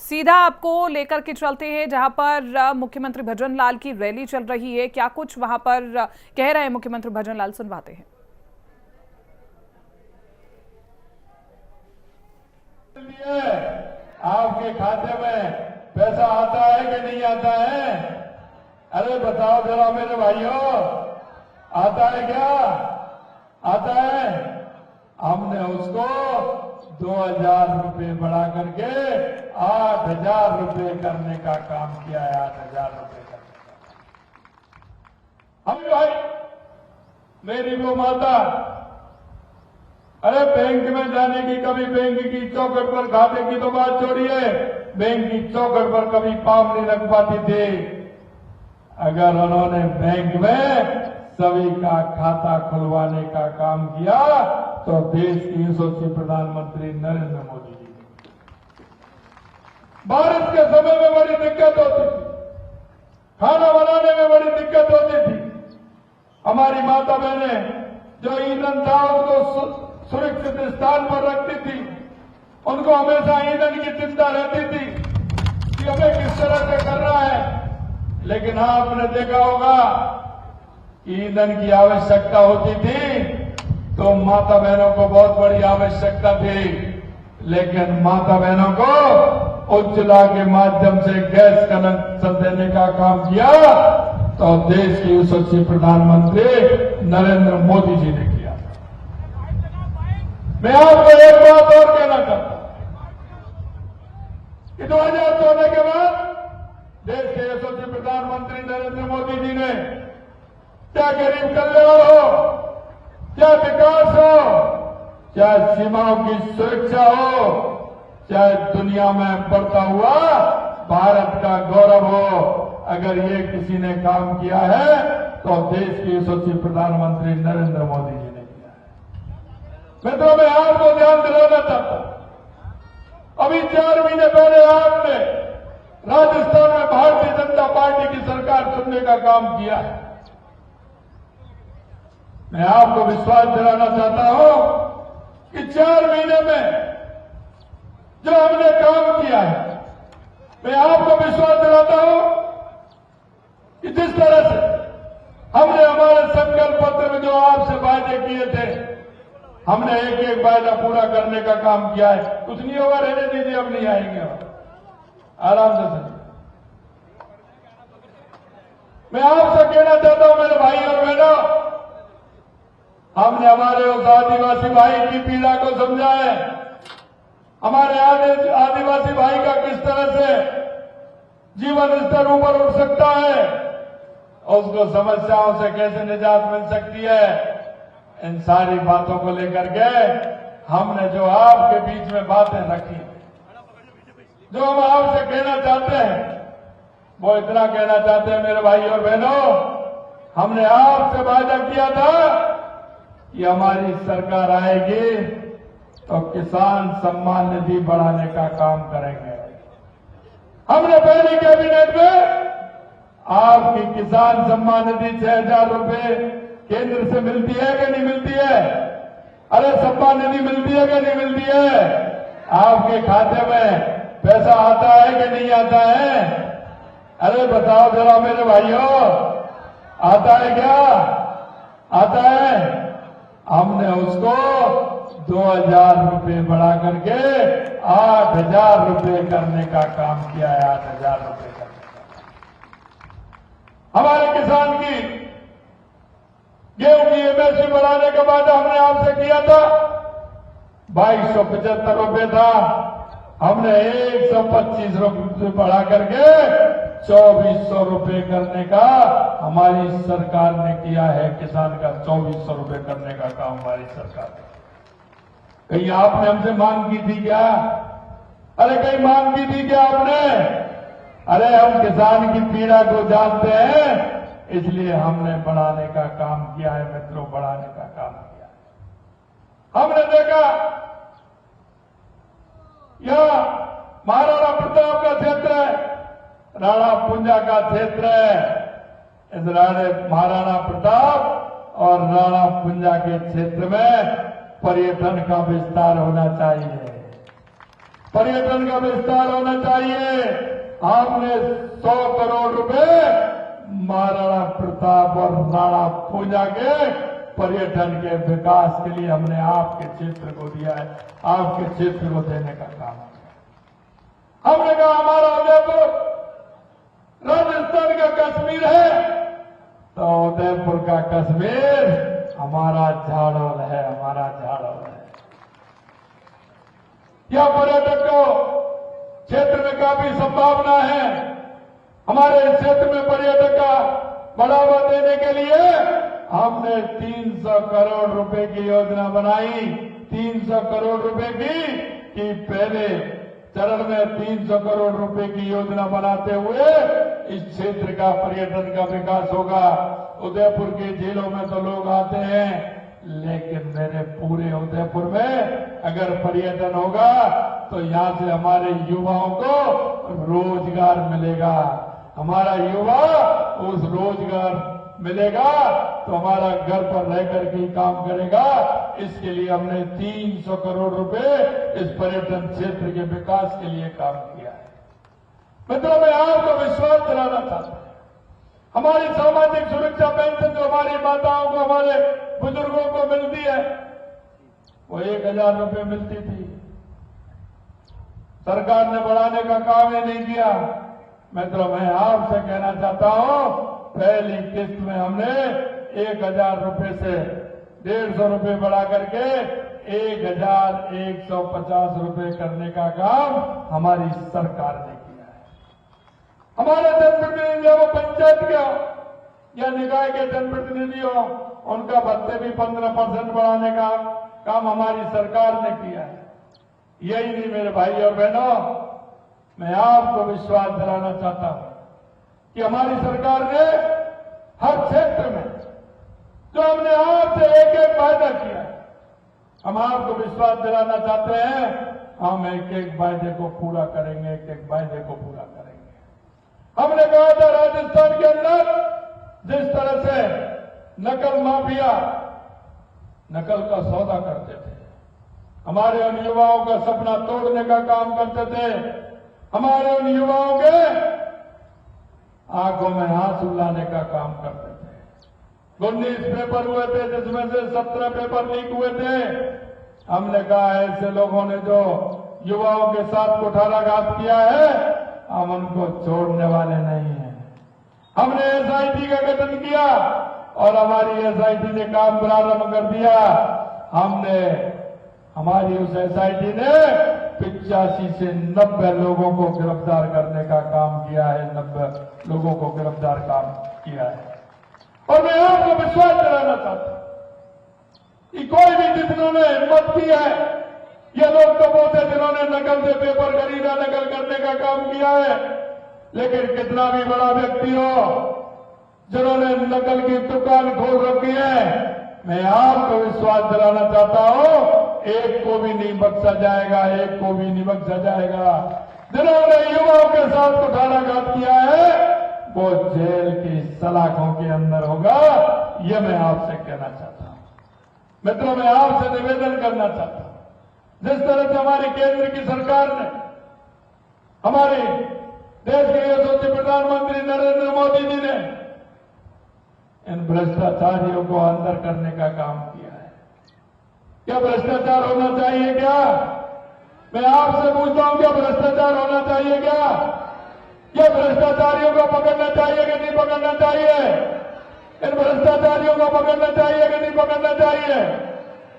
सीधा आपको लेकर के चलते हैं जहां पर मुख्यमंत्री भजन लाल की रैली चल रही है। क्या कुछ वहां पर कह रहे हैं मुख्यमंत्री भजन लाल, सुनवाते हैं। आपके खाते में पैसा आता है कि नहीं आता है? अरे बताओ जरा मेरे भाइयों, आता है क्या? आता है? हमने उसको 2000 रुपये बढ़ा करके 8000 रुपये करने का काम किया है। 8000 रुपये करने का हम भाई, मेरी वो माता, अरे बैंक में जाने की, कभी बैंक की चौखट पर खाते की तो बात छोड़िए, बैंक की चौखट पर कभी पाँव नहीं रख पाती थी। अगर उन्होंने बैंक में सभी का खाता खुलवाने का काम किया तो देश के यशस्वी प्रधानमंत्री नरेंद्र मोदी जी ने। बारिश के समय में बड़ी दिक्कत होती थी, खाना बनाने में बड़ी दिक्कत होती थी। हमारी माता बहनें जो ईंधन था उसको सुरक्षित स्थान पर रखती थी, उनको हमेशा ईंधन की चिंता रहती थी कि हमें किस तरह से करना है। लेकिन आपने देखा होगा, ईंधन की आवश्यकता होती थी तो माता बहनों को बहुत बड़ी आवश्यकता थी, लेकिन माता बहनों को उज्ज्वला के माध्यम से गैस कनेक्शन देने का काम किया तो देश के यशस्वी प्रधानमंत्री नरेंद्र मोदी जी ने किया। मैं आपको एक बात और कहना चाहता हूं कि 2014 के बाद देश के यशस्वी प्रधानमंत्री नरेंद्र मोदी जी ने क्या गरीब कल्याण हो, चाहे विकास हो, चाहे सीमाओं की सुरक्षा हो, चाहे दुनिया में बढ़ता हुआ भारत का गौरव हो, अगर ये किसी ने काम किया है तो देश के यशस्वी प्रधानमंत्री नरेंद्र मोदी जी ने किया है। मित्रों, मैं आपको ध्यान दिलाना चाहता हूं, अभी 4 महीने पहले आपने राजस्थान में भारतीय जनता पार्टी की सरकार चुनने का काम किया है। मैं आपको विश्वास दिलाना चाहता हूं कि 4 महीने में जो हमने काम किया है, मैं आपको विश्वास दिलाता हूं कि जिस तरह से हमने हमारे संकल्प पत्र में जो आपसे वायदे किए थे, हमने एक एक वायदा पूरा करने का काम किया है। कुछ नहीं होगा, रहने दीजिए, अब नहीं आएंगे, आराम से सुनिए। मैं आपसे कहना चाहता हूं मेरे भाई और बहनों, हमने हमारे उस आदिवासी भाई की पीड़ा को समझा है। हमारे आदिवासी भाई का किस तरह से जीवन स्तर ऊपर उठ सकता है, उसको समस्याओं से कैसे निजात मिल सकती है, इन सारी बातों को लेकर के हमने जो आपके बीच में बातें रखी, जो हम आपसे कहना चाहते हैं, वो इतना कहना चाहते हैं मेरे भाई और बहनों, हमने आपसे वादा किया था कि हमारी सरकार आएगी तो किसान सम्मान निधि बढ़ाने का काम करेंगे। हमने पहली कैबिनेट में आपकी किसान सम्मान निधि 6000 रुपये केंद्र से मिलती है कि नहीं मिलती है? अरे सम्मान निधि मिलती है कि नहीं मिलती है? आपके खाते में पैसा आता है कि नहीं आता है? अरे बताओ जरा मेरे भाइयों, आता है क्या? आता है? हमने उसको 2000 रुपये बढ़ा करके 8000 रुपये करने का काम किया है। 8000 रुपये करने का। हमारे किसान की गेहूं की एमएसपी बढ़ाने का वादा हमने आपसे किया था, 2275 रुपये था, हमने 125 रुपये बढ़ा करके 2400 रुपये करने का हमारी सरकार ने किया है। किसान का 2400 रुपये करने का काम हमारी सरकार ने। कहीं आपने हमसे मांग की थी क्या? अरे कहीं मांग की थी क्या आपने? अरे हम किसान की पीड़ा को जानते हैं, इसलिए हमने बढ़ाने का काम किया है मित्रों, बढ़ाने का काम किया है। हमने देखा यह महाराणा प्रताप का क्षेत्र है, राणा पुंजा का क्षेत्र है। इस महाराणा प्रताप और राणा पुंजा के क्षेत्र में पर्यटन का विस्तार होना चाहिए, पर्यटन का विस्तार होना चाहिए। आपने 100 करोड़ रुपए महाराणा प्रताप और राणा पूजा के पर्यटन के विकास के लिए हमने आपके क्षेत्र को दिया है, आपके क्षेत्र को देने का काम किया। हमने कहा हमारा उदयपुर राजस्थान का कश्मीर है, तो उदयपुर का कश्मीर हमारा झाड़ोल है, हमारा झाड़ोल है। यह पर्यटक को क्षेत्र में काफी संभावना है। हमारे क्षेत्र में पर्यटक का बढ़ावा देने के लिए हमने 300 करोड़ रुपए की योजना बनाई। 300 करोड़ रुपए की पहले चरण में 300 करोड़ रुपए की योजना बनाते हुए इस क्षेत्र का पर्यटन का विकास होगा। उदयपुर की झीलों में तो लोग आते हैं, लेकिन मेरे पूरे उदयपुर में अगर पर्यटन होगा तो यहां से हमारे युवाओं को रोजगार मिलेगा। हमारा युवा उस रोजगार मिलेगा तो हमारा घर पर रहकर के काम करेगा। इसके लिए हमने 300 करोड़ रुपए इस पर्यटन क्षेत्र के विकास के लिए काम किया है। मित्रों, मैं आपको विश्वास दिलाना चाहता हूं, हमारी सामाजिक सुरक्षा पेंशन जो हमारी माताओं को, हमारे बुजुर्गों को मिलती है, वो 1000 रुपए मिलती थी। सरकार ने बढ़ाने का काम ही नहीं किया। मित्रों, मैं आपसे कहना चाहता हूं, पहली किस्त में हमने 1000 रुपए से 150 रुपए बढ़ा करके 1150 रुपए करने का काम हमारी सरकार ने किया है। हमारे जनप्रतिनिधि वो पंचायत के या निकाय के जनप्रतिनिधि हो, उनका भत्ते भी 15% बढ़ाने का काम हमारी सरकार ने किया है। यही नहीं मेरे भाई और बहनों, मैं आपको विश्वास दिलाना चाहता हूं कि हमारी सरकार ने हर क्षेत्र में जो हमने आपसे एक एक वायदा किया है, हम आपको विश्वास दिलाना चाहते हैं, हम एक एक वायदे को पूरा करेंगे, एक एक वायदे को पूरा करेंगे। हमने कहा था राजस्थान के अंदर जिस तरह से नकल माफिया नकल का सौदा करते थे, हमारे उन युवाओं का सपना तोड़ने का काम करते थे, हमारे उन युवाओं के आंखों में आंसू लाने का काम करते थे। 19 पेपर हुए थे जिसमें से 17 पेपर लीक हुए थे। हमने कहा ऐसे लोगों ने जो युवाओं के साथ कुठाराघात किया है, हम उनको छोड़ने वाले नहीं हैं। हमने एसआईटी का गठन किया और हमारी एसआईटी ने काम प्रारंभ कर दिया। हमारी उस एसआईटी ने 85 से 90 लोगों को गिरफ्तार करने का काम किया है, 90 लोगों को गिरफ्तार काम किया है। और मैं आपको विश्वास दिलाना चाहता हूं कि कोई भी जिन्होंने हिम्मत की है, ये लोग तो बोलते जिन्होंने नकल से पेपर खरीदा, नकल करने का काम किया है, लेकिन कितना भी बड़ा व्यक्ति हो, जिन्होंने नकल की दुकान खोल रखी है, मैं आपको विश्वास दिलाना चाहता हूं, एक को भी नहीं बख्शा जाएगा, एक को भी नहीं बख्शा जाएगा। जिन्होंने युवाओं के साथ कुठाराघात किया है, वो जेल की सलाखों के अंदर होगा। ये मैं आपसे कहना चाहता हूं। मित्रों, मैं आपसे निवेदन करना चाहता हूं, जिस तरह से हमारी केंद्र की सरकार ने हमारे देश के यशस्वी प्रधानमंत्री नरेंद्र मोदी जी ने इन भ्रष्टाचारियों को अंदर करने का काम किया है। क्या भ्रष्टाचार होना चाहिए क्या? मैं आपसे पूछता हूं, क्या भ्रष्टाचार होना चाहिए क्या? क्या भ्रष्टाचारियों को पकड़ना चाहिए कि नहीं पकड़ना चाहिए? इन भ्रष्टाचारियों को पकड़ना चाहिए कि नहीं पकड़ना चाहिए?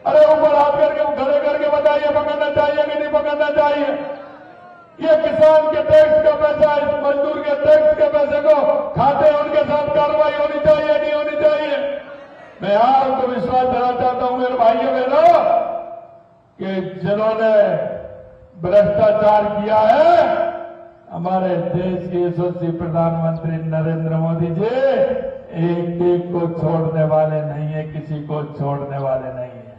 अरे ऊपर हाथ करके खड़े करके बताइए, पकड़ना चाहिए कि नहीं पकड़ना चाहिए? ये किसान के टैक्स का पैसा, इस मजदूर के टैक्स के पैसे को खाते, उनके साथ कार्रवाई होनी चाहिए, नहीं होनी चाहिए? मैं आपको विश्वास देना चाहता हूं मेरे भाइयों बहनों कि जिन्होंने भ्रष्टाचार किया है, हमारे देश के यशस्वी प्रधानमंत्री नरेंद्र मोदी जी एक एक को छोड़ने वाले नहीं है, किसी को छोड़ने वाले नहीं है।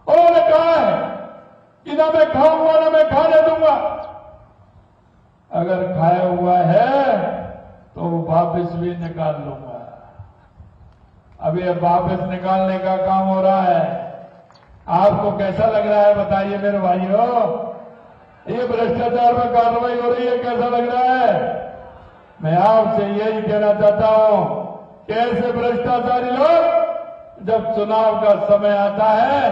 उन्होंने कहा है कि ना मैं खाऊंगा ना मैं खाने दूंगा, अगर खाया हुआ है तो वापस भी निकाल लूंगा। अब ये वापस निकालने का काम हो रहा है। आपको कैसा लग रहा है बताइए मेरे भाइयों? ये भ्रष्टाचार में कार्रवाई हो रही है, कैसा लग रहा है? मैं आपसे यही कहना चाहता हूं कि ऐसे भ्रष्टाचारी लोग जब चुनाव का समय आता है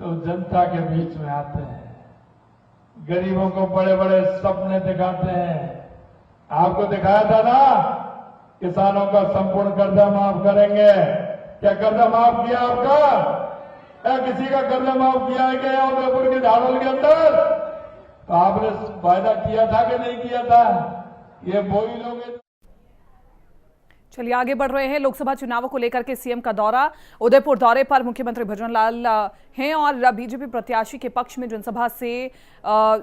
तो जनता के बीच में आते हैं, गरीबों को बड़े बड़े सपने दिखाते हैं। आपको दिखाया था ना, किसानों का संपूर्ण कर्जा माफ करेंगे। क्या कर्जा माफ किया आपका? क्या किसी का कर्जा माफ किया है क्या उदयपुर के झाड़ोल के अंदर? तो आपने वायदा किया था कि नहीं किया था? ये वही लोग हैं। चलिए आगे बढ़ रहे हैं। लोकसभा चुनावों को लेकर के सीएम का दौरा, उदयपुर दौरे पर मुख्यमंत्री भजन लाल हैं और बीजेपी प्रत्याशी के पक्ष में जनसभा से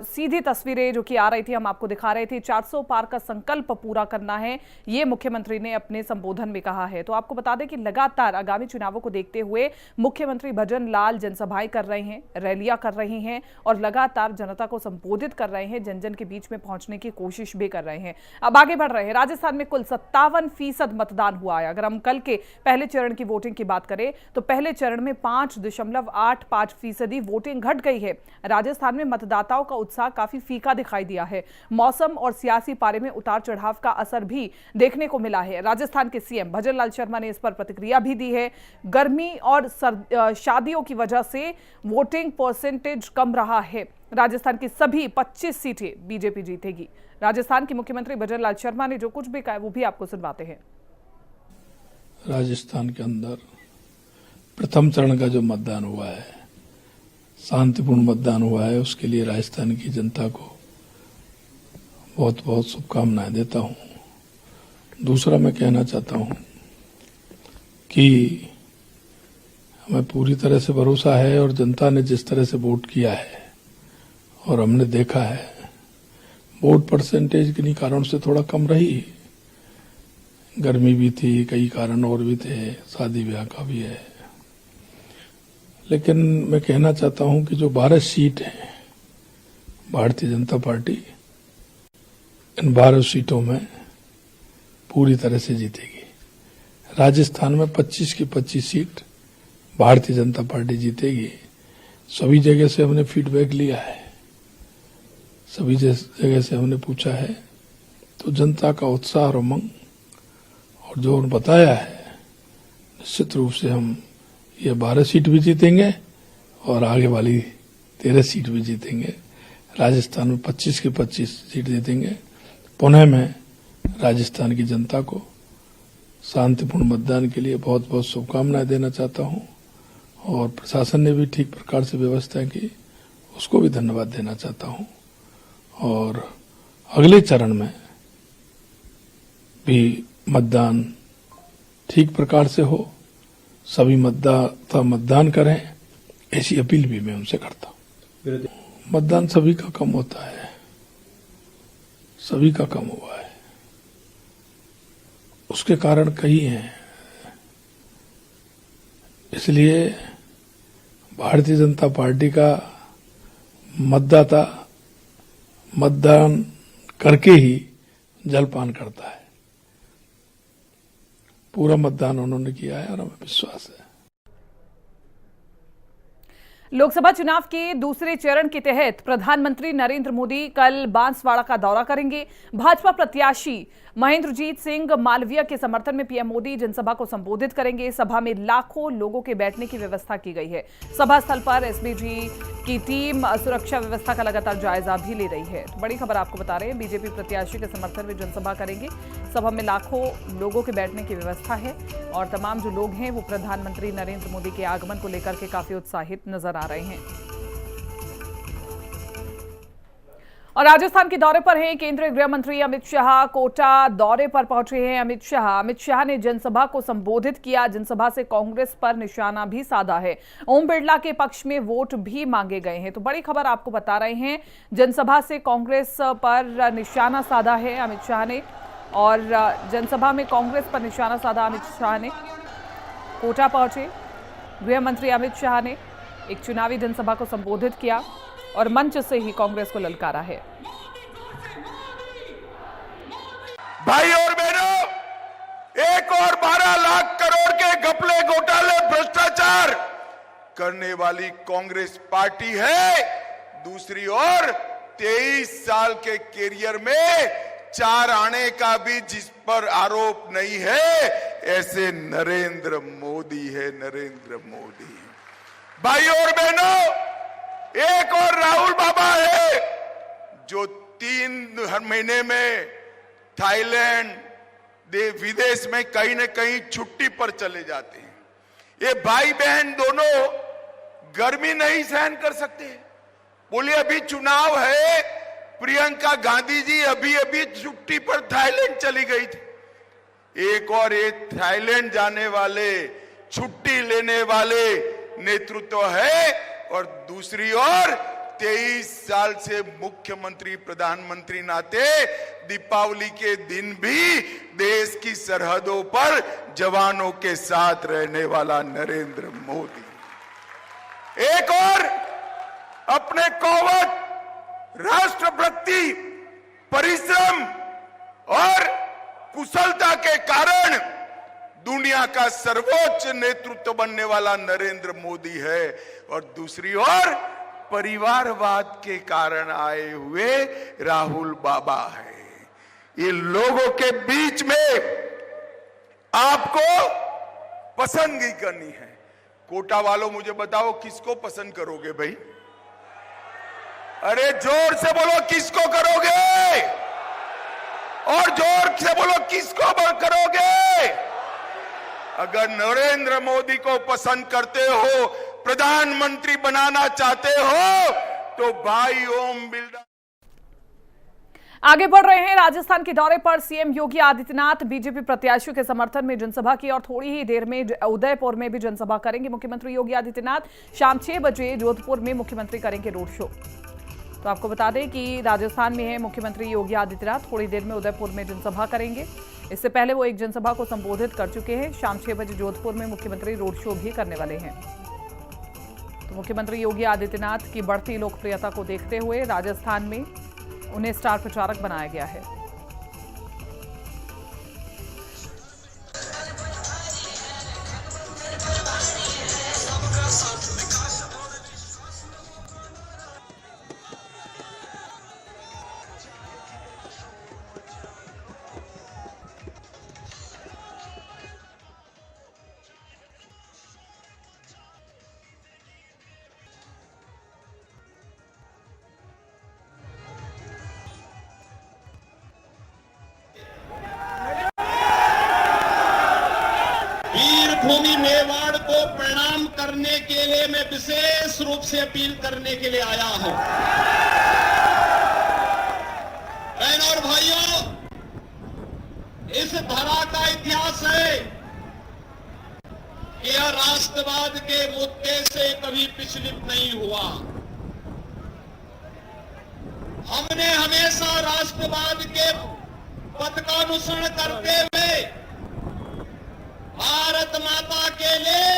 सीधी तस्वीरें जो कि आ रही थी हम आपको दिखा रहे थे। 400 पार का संकल्प पूरा करना है, ये मुख्यमंत्री ने अपने संबोधन में कहा है। तो आपको बता दें कि लगातार आगामी चुनावों को देखते हुए मुख्यमंत्री भजन लाल जनसभाएं कर रहे हैं, रैलियां कर रही हैं और लगातार जनता को संबोधित कर रहे हैं, जन जन के बीच में पहुंचने की कोशिश भी कर रहे हैं। अब आगे बढ़ रहे हैं। राजस्थान में कुल 57% मतदान हुआ है। अगर हम कल के पहले चरण की वोटिंग की बात करें तो पहले चरण में 5.85% वोटिंग घट गई है। राजस्थान में मतदाताओं का उत्साह काफी फीका दिखाई दिया है। मौसम और सियासी पारे में उतार चढ़ाव का असर भी देखने को मिला है। राजस्थान के सीएम भजन लाल शर्मा ने इस पर प्रतिक्रिया भी दी है। गर्मी और शादियों की वजह से वोटिंग परसेंटेज कम रहा है। राजस्थान की सभी 25 सीटें बीजेपी जीतेगी। राजस्थान के मुख्यमंत्री भजन लाल शर्मा ने जो कुछ भी कहा वो भी आपको सुनवाते हैं। राजस्थान के अंदर प्रथम चरण का जो मतदान हुआ है, शांतिपूर्ण मतदान हुआ है, उसके लिए राजस्थान की जनता को बहुत बहुत शुभकामनाएं देता हूं। दूसरा मैं कहना चाहता हूं कि हमें पूरी तरह से भरोसा है और जनता ने जिस तरह से वोट किया है और हमने देखा है, वोट परसेंटेज किन्हीं कारण से थोड़ा कम रही। गर्मी भी थी, कई कारण और भी थे, शादी ब्याह का भी है। लेकिन मैं कहना चाहता हूं कि जो 12 सीट हैं भारतीय जनता पार्टी इन 12 सीटों में पूरी तरह से जीतेगी। राजस्थान में 25 की 25 सीट भारतीय जनता पार्टी जीतेगी। सभी जगह से हमने फीडबैक लिया है, सभी जगह से हमने पूछा है, तो जनता का उत्साह और उमंग और जो उन्होंने बताया है, निश्चित रूप से हम ये 12 सीट भी जीतेंगे और आगे वाली 13 सीट भी जीतेंगे। राजस्थान में 25 की 25 सीट जीतेंगे। पुणे में राजस्थान की जनता को शांतिपूर्ण मतदान के लिए बहुत बहुत शुभकामनाएं देना चाहता हूं और प्रशासन ने भी ठीक प्रकार से व्यवस्था की, उसको भी धन्यवाद देना चाहता हूं। और अगले चरण में भी मतदान ठीक प्रकार से हो, सभी मतदाता मतदान करें, ऐसी अपील भी मैं उनसे करता हूं। मतदान सभी का कम होता है, सभी का कम हुआ है। उसके कारण कई हैं, इसलिए भारतीय जनता पार्टी का मतदाता मतदान करके ही जलपान करता है। पूरा मतदान उन्होंने किया है और हमें विश्वास है। लोकसभा चुनाव के दूसरे चरण के तहत प्रधानमंत्री नरेंद्र मोदी कल बांसवाड़ा का दौरा करेंगे। भाजपा प्रत्याशी महेंद्रजीत सिंह मालवीय के समर्थन में पीएम मोदी जनसभा को संबोधित करेंगे। सभा में लाखों लोगों के बैठने की व्यवस्था की गई है। सभा स्थल पर एसपीजी की टीम सुरक्षा व्यवस्था का लगातार जायजा भी ले रही है। तो बड़ी खबर आपको बता रहे हैं, बीजेपी प्रत्याशी के समर्थन में जनसभा करेंगे। सभा में लाखों लोगों के बैठने की व्यवस्था है और तमाम जो लोग हैं वो प्रधानमंत्री नरेंद्र मोदी के आगमन को लेकर के काफी उत्साहित नजर आ रहे हैं। और राजस्थान के दौरे पर हैं केंद्रीय गृह मंत्री अमित शाह। कोटा दौरे पर पहुंचे हैं अमित शाह ने जनसभा को संबोधित किया। जनसभा से कांग्रेस पर निशाना भी साधा है। ओम बिरला के पक्ष में वोट भी मांगे गए हैं। तो बड़ी खबर आपको बता रहे हैं, जनसभा से कांग्रेस पर निशाना साधा है अमित शाह ने और जनसभा में कांग्रेस पर निशाना साधा अमित शाह ने। कोटा पहुंचे गृह मंत्री अमित शाह ने एक चुनावी जनसभा को संबोधित किया और मंच से ही कांग्रेस को ललकारा है। भाई और बहनों, एक और 12 लाख करोड़ के घपले घोटाले भ्रष्टाचार करने वाली कांग्रेस पार्टी है। दूसरी ओर 23 साल के कैरियर में 4 आने का भी जिस पर आरोप नहीं है, ऐसे नरेंद्र मोदी है, नरेंद्र मोदी। भाई और बहनों, एक और राहुल बाबा है जो 3 हर महीने में थाईलैंड विदेश में कहीं न कहीं छुट्टी पर चले जाते हैं। ये भाई बहन दोनों गर्मी नहीं सहन कर सकते। बोलिए, अभी चुनाव है, प्रियंका गांधी जी अभी अभी छुट्टी पर थाईलैंड चली गई थी। एक और एक थाईलैंड जाने वाले, छुट्टी लेने वाले नेतृत्व है, और दूसरी ओर 23 साल से मुख्यमंत्री प्रधानमंत्री नाते दीपावली के दिन भी देश की सरहदों पर जवानों के साथ रहने वाला नरेंद्र मोदी। एक और अपने कौवत, राष्ट्रभक्ति, परिश्रम और कुशलता के कारण दुनिया का सर्वोच्च नेतृत्व बनने वाला नरेंद्र मोदी है, और दूसरी ओर परिवारवाद के कारण आए हुए राहुल बाबा है। ये लोगों के बीच में आपको पसंदगी करनी है। कोटा वालों, मुझे बताओ किसको पसंद करोगे भाई? अरे जोर से बोलो, किसको करोगे? और जोर से बोलो, किसको करोगे? अगर नरेंद्र मोदी को पसंद करते हो, प्रधानमंत्री बनाना चाहते हो, तो भाई ओम बिरला। आगे बढ़ रहे हैं। राजस्थान के दौरे पर सीएम योगी आदित्यनाथ बीजेपी प्रत्याशियों के समर्थन में जनसभा की और थोड़ी ही देर में उदयपुर में भी जनसभा करेंगे। मुख्यमंत्री योगी आदित्यनाथ शाम 6 बजे जोधपुर में मुख्यमंत्री करेंगे रोड शो। तो आपको बता दें कि राजस्थान में है मुख्यमंत्री योगी आदित्यनाथ, थोड़ी देर में उदयपुर में जनसभा करेंगे। इससे पहले वो एक जनसभा को संबोधित कर चुके हैं। शाम 6 बजे जोधपुर में मुख्यमंत्री रोड शो भी करने वाले हैं। तो मुख्यमंत्री योगी आदित्यनाथ की बढ़ती लोकप्रियता को देखते हुए राजस्थान में उन्हें स्टार प्रचारक बनाया गया है। भूमि मेवाड़ को प्रणाम करने के लिए मैं विशेष रूप से अपील करने के लिए आया हूं। बहनों और भाइयों, इस धरा का इतिहास है कि यह राष्ट्रवाद के मुद्दे से कभी विचलित नहीं हुआ। हमने हमेशा राष्ट्रवाद के पथ का अनुसरण करते हुए भारत माता के लिए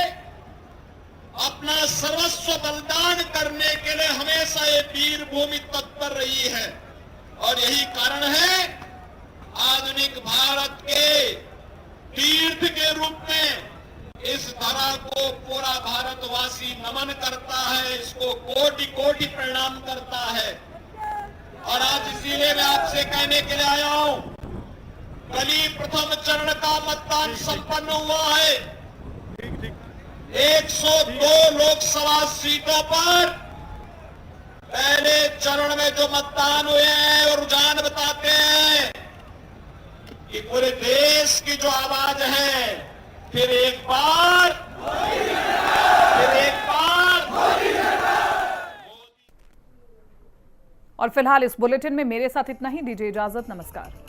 अपना सर्वस्व बलिदान करने के लिए हमेशा ये वीर भूमि तत्पर रही है। और यही कारण है आधुनिक भारत के तीर्थ के रूप में इस धरा को पूरा भारतवासी नमन करता है, इसको कोटि कोटि प्रणाम करता है। और आज इसीलिए मैं आपसे कहने के लिए आया हूं, कल प्रथम चरण का मतदान संपन्न हुआ है। 102 लोकसभा सीटों पर पहले चरण में जो मतदान हुए हैं और रुझान बताते हैं कि पूरे देश की जो आवाज है, फिर एक बार और फिलहाल इस बुलेटिन में मेरे साथ इतना ही। दीजिए इजाजत, नमस्कार।